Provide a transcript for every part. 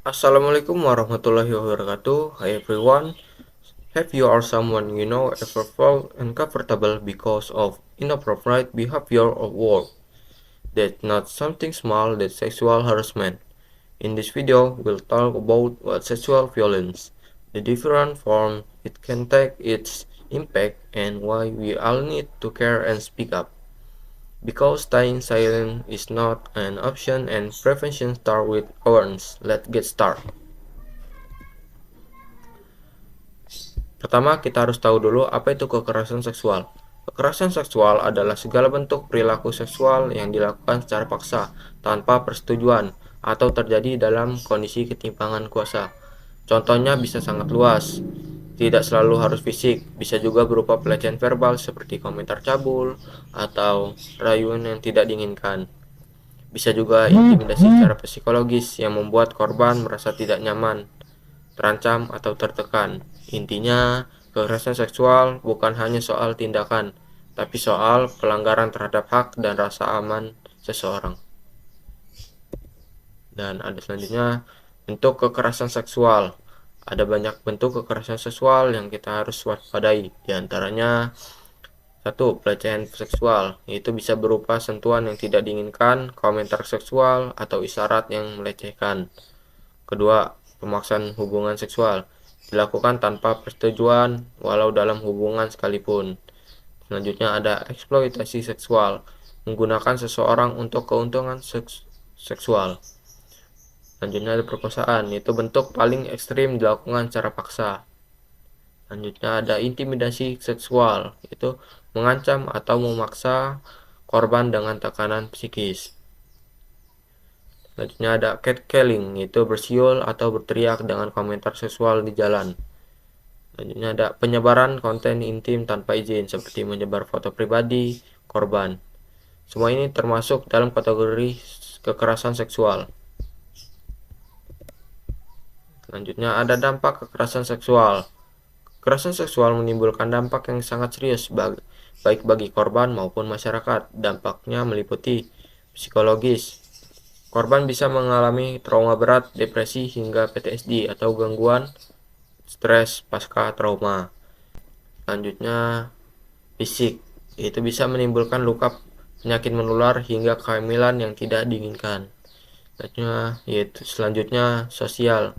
Assalamualaikum warahmatullahi wabarakatuh. Hi everyone. Have you or someone you know ever felt uncomfortable because of inappropriate behavior or work? That's not something small, that's sexual harassment. In this video, we'll talk about what sexual violence, the different forms it can take, its impact, and why we all need to care and speak up. Because staying silent is not an option and prevention starts with awareness. Let's get started. Pertama, kita harus tahu dulu apa itu kekerasan seksual. Kekerasan seksual adalah segala bentuk perilaku seksual yang dilakukan secara paksa, tanpa persetujuan, atau terjadi dalam kondisi ketimpangan kuasa. Contohnya bisa sangat luas, tidak selalu harus fisik, bisa juga berupa pelecehan verbal seperti komentar cabul atau rayuan yang tidak diinginkan. Bisa juga intimidasi secara psikologis yang membuat korban merasa tidak nyaman, terancam, atau tertekan. Intinya, kekerasan seksual bukan hanya soal tindakan, tapi soal pelanggaran terhadap hak dan rasa aman seseorang. Dan ada selanjutnya, bentuk kekerasan seksual. Ada banyak bentuk kekerasan seksual yang kita harus waspadai. Di antaranya, satu, pelecehan seksual, yaitu bisa berupa sentuhan yang tidak diinginkan, komentar seksual, atau isyarat yang melecehkan. Kedua, pemaksaan hubungan seksual dilakukan tanpa persetujuan walau dalam hubungan sekalipun. Selanjutnya ada eksploitasi seksual, menggunakan seseorang untuk keuntungan seksual. Selanjutnya ada perkosaan, yaitu bentuk paling ekstrim dilakukan secara paksa. Selanjutnya ada intimidasi seksual, yaitu mengancam atau memaksa korban dengan tekanan psikis. Selanjutnya ada catcalling, yaitu bersiul atau berteriak dengan komentar seksual di jalan. Selanjutnya ada penyebaran konten intim tanpa izin, seperti menyebar foto pribadi korban. Semua ini termasuk dalam kategori kekerasan seksual. Selanjutnya ada dampak kekerasan seksual. Kekerasan seksual menimbulkan dampak yang sangat serius baik bagi korban maupun masyarakat. Dampaknya meliputi psikologis. Korban bisa mengalami trauma berat, depresi, hingga PTSD atau gangguan stres pasca trauma. Selanjutnya fisik, yaitu bisa menimbulkan luka, penyakit menular, hingga kehamilan yang tidak diinginkan. Selanjutnya sosial.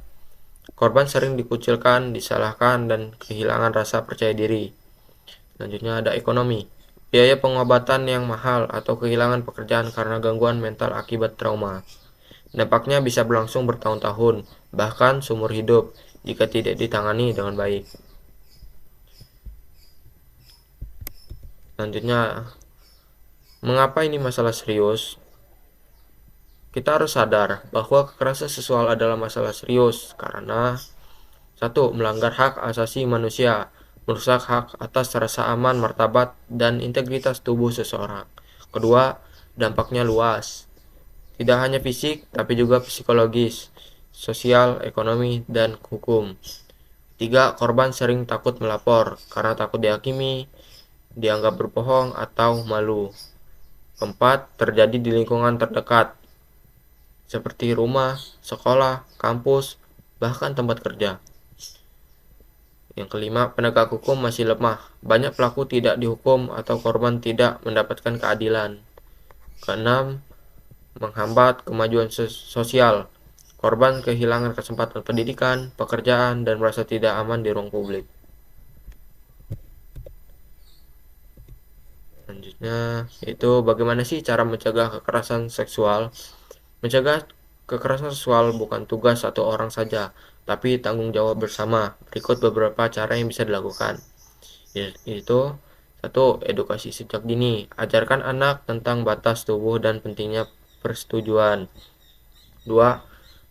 Korban sering dikucilkan, disalahkan, dan kehilangan rasa percaya diri. Selanjutnya ada ekonomi. Biaya pengobatan yang mahal atau kehilangan pekerjaan karena gangguan mental akibat trauma. Dampaknya bisa berlangsung bertahun-tahun, bahkan seumur hidup, jika tidak ditangani dengan baik. Selanjutnya, mengapa ini masalah serius? Kita harus sadar bahwa kekerasan seksual adalah masalah serius karena satu, melanggar hak asasi manusia, merusak hak atas rasa aman, martabat, dan integritas tubuh seseorang. Kedua, dampaknya luas. Tidak hanya fisik, tapi juga psikologis, sosial, ekonomi, dan hukum. Tiga, korban sering takut melapor karena takut dihakimi, dianggap berbohong, atau malu. Keempat, terjadi di lingkungan terdekat, seperti rumah, sekolah, kampus, bahkan tempat kerja. Yang kelima, penegak hukum masih lemah. Banyak pelaku tidak dihukum atau korban tidak mendapatkan keadilan. Keenam, menghambat kemajuan sosial. Korban kehilangan kesempatan pendidikan, pekerjaan, dan merasa tidak aman di ruang publik. Selanjutnya, itu bagaimana sih cara mencegah kekerasan seksual? Mencegah kekerasan seksual bukan tugas satu orang saja, tapi tanggung jawab bersama. Berikut beberapa cara yang bisa dilakukan. Yaitu, satu, edukasi sejak dini. Ajarkan anak tentang batas tubuh dan pentingnya persetujuan. Dua,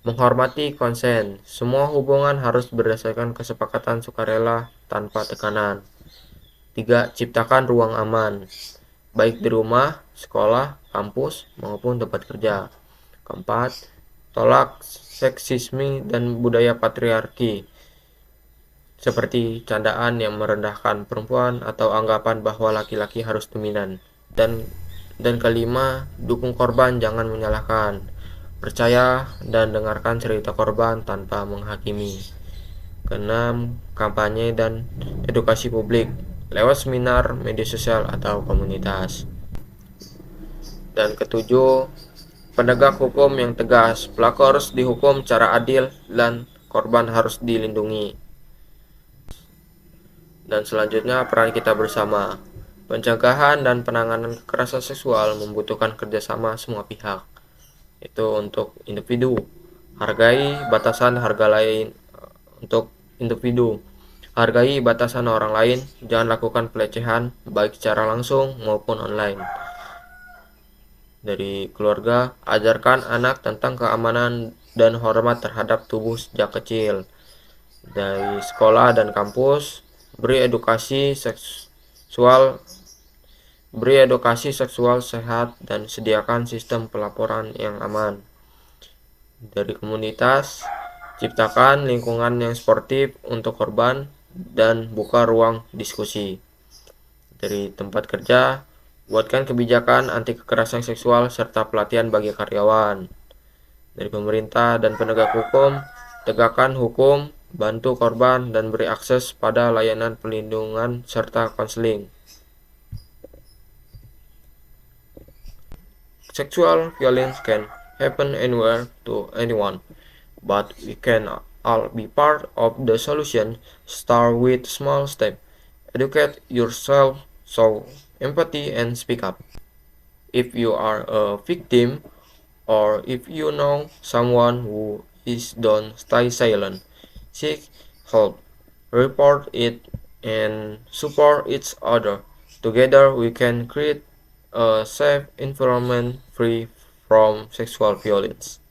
menghormati konsen. Semua hubungan harus berdasarkan kesepakatan sukarela tanpa tekanan. Tiga, ciptakan ruang aman, baik di rumah, sekolah, kampus, maupun tempat kerja. Keempat, tolak seksisme dan budaya patriarki, seperti candaan yang merendahkan perempuan atau anggapan bahwa laki-laki harus dominan. Dan kelima, dukung korban, jangan menyalahkan. Percaya dan dengarkan cerita korban tanpa menghakimi. Keenam, kampanye dan edukasi publik lewat seminar, media sosial, atau komunitas. Dan ketujuh, penegak hukum yang tegas. Pelaku harus dihukum secara adil dan korban harus dilindungi. Dan selanjutnya, peran kita bersama. Pencegahan dan penanganan kekerasan seksual membutuhkan kerjasama semua pihak. Itu untuk individu. Hargai batasan harga lain untuk individu. Hargai batasan orang lain, jangan lakukan pelecehan baik secara langsung maupun online. Dari keluarga, ajarkan anak tentang keamanan dan hormat terhadap tubuh sejak kecil. Dari sekolah dan kampus, beri edukasi seksual sehat dan sediakan sistem pelaporan yang aman. Dari komunitas, ciptakan lingkungan yang sportif untuk korban dan buka ruang diskusi. Dari tempat kerja, buatkan kebijakan anti kekerasan seksual serta pelatihan bagi karyawan. Dari pemerintah dan penegak hukum, tegakkan hukum, bantu korban, dan beri akses pada layanan perlindungan serta konseling. Sexual violence can happen anywhere to anyone, but we can all be part of the solution. Start with small steps. Educate yourself, show empathy, and speak up. If you are a victim or if you know someone who is, don't stay silent. Seek help, report it, and support each other. Together we can create a safe environment free from sexual violence.